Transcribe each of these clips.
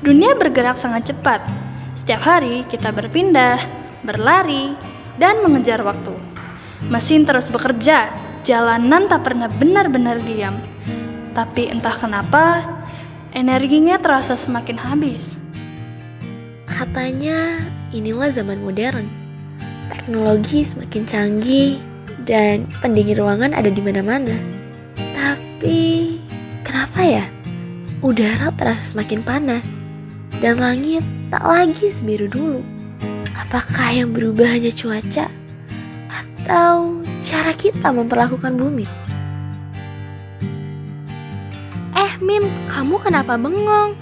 Dunia bergerak sangat cepat. Setiap hari kita berpindah, berlari, dan mengejar waktu. Mesin terus bekerja, jalanan tak pernah benar-benar diam. Tapi entah kenapa, energinya terasa semakin habis. Katanya inilah zaman modern. Teknologi semakin canggih dan pendingin ruangan ada di mana-mana. Tapi kenapa ya? Udara terasa semakin panas dan langit tak lagi sebiru dulu. Apakah yang berubah hanya cuaca atau cara kita memperlakukan bumi? Mim, kamu kenapa bengong?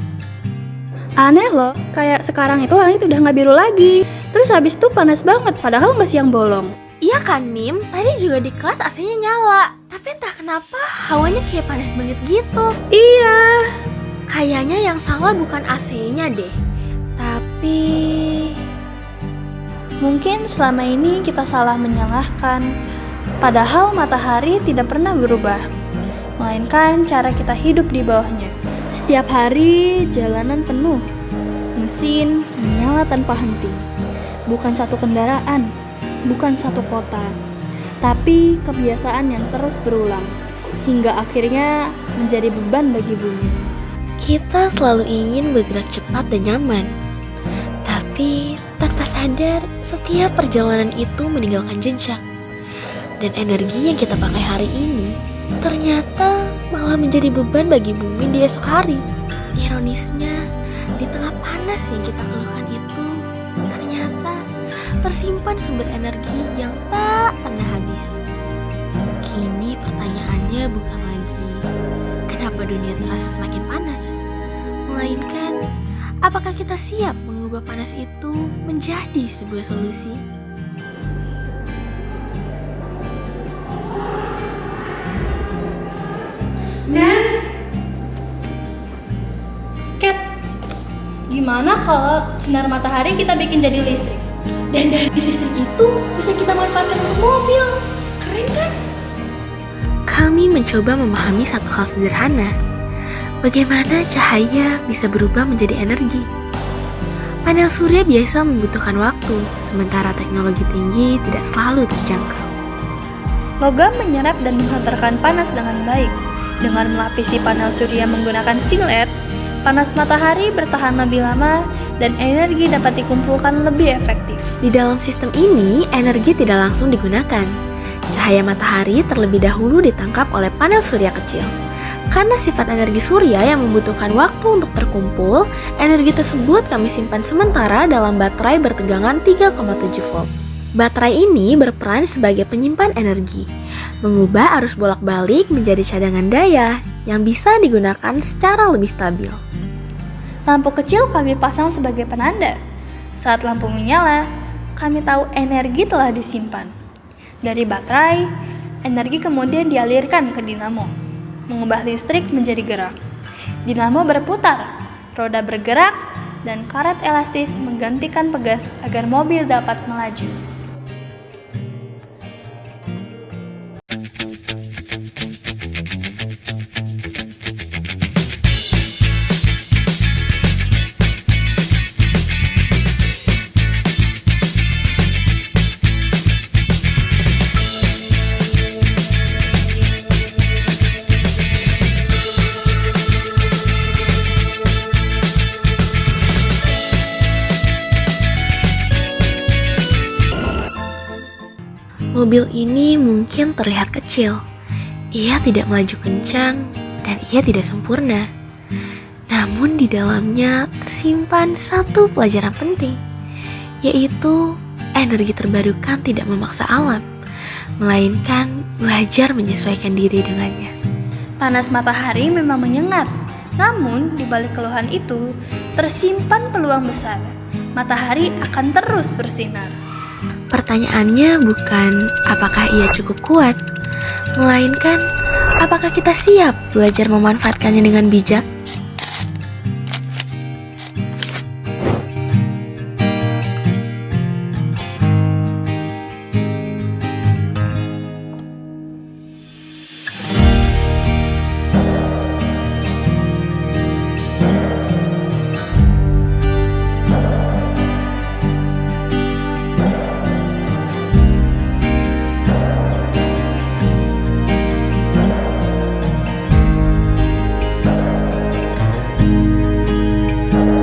Aneh loh, kayak sekarang itu langit udah gak biru lagi. Terus habis itu panas banget, padahal masih yang bolong. Iya kan Mim, tadi juga di kelas AC-nya nyala. Tapi entah kenapa hawanya kayak panas banget gitu. Iya. Kayaknya yang salah bukan AC-nya deh. Tapi mungkin selama ini kita salah menyalahkan. Padahal matahari tidak pernah berubah, melainkan cara kita hidup di bawahnya. Setiap hari jalanan penuh, mesin menyala tanpa henti. Bukan satu kendaraan, bukan satu kota, tapi kebiasaan yang terus berulang, hingga akhirnya menjadi beban bagi bumi. Kita selalu ingin bergerak cepat dan nyaman. Tapi tanpa sadar, setiap perjalanan itu meninggalkan jejak. Dan energi yang kita pakai hari ini ternyata malah menjadi beban bagi bumi di esok hari. Ironisnya, di tengah panas yang kita keluhkan itu, ternyata tersimpan sumber energi yang tak pernah habis. Kini pertanyaannya bukan lagi kenapa dunia terasa semakin panas, melainkan apakah kita siap mengubah panas itu menjadi sebuah solusi? Cat, gimana kalau sinar matahari kita bikin jadi listrik? Dan dari listrik itu bisa kita manfaatkan untuk mobil. Keren kan? Kami mencoba memahami satu hal sederhana. Bagaimana cahaya bisa berubah menjadi energi? Panel surya biasa membutuhkan waktu, sementara teknologi tinggi tidak selalu terjangkau. Logam menyerap dan menghantarkan panas dengan baik. Dengan melapisi panel surya menggunakan singlet, panas matahari bertahan lebih lama dan energi dapat dikumpulkan lebih efektif. Di dalam sistem ini, energi tidak langsung digunakan. Cahaya matahari terlebih dahulu ditangkap oleh panel surya kecil. Karena sifat energi surya yang membutuhkan waktu untuk terkumpul, energi tersebut kami simpan sementara dalam baterai bertegangan 3,7 volt. Baterai ini berperan sebagai penyimpan energi, mengubah arus bolak-balik menjadi cadangan daya yang bisa digunakan secara lebih stabil. Lampu kecil kami pasang sebagai penanda. Saat lampu menyala, kami tahu energi telah disimpan. Dari baterai, energi kemudian dialirkan ke dinamo, mengubah listrik menjadi gerak. Dinamo berputar, roda bergerak, dan karet elastis menggantikan pegas agar mobil dapat melaju. Mobil ini mungkin terlihat kecil. Ia tidak melaju kencang dan ia tidak sempurna. Namun di dalamnya tersimpan satu pelajaran penting, yaitu energi terbarukan tidak memaksa alam, melainkan belajar menyesuaikan diri dengannya. Panas matahari memang menyengat, namun di balik keluhan itu tersimpan peluang besar. Matahari akan terus bersinar. Pertanyaannya bukan apakah ia cukup kuat, melainkan apakah kita siap belajar memanfaatkannya dengan bijak.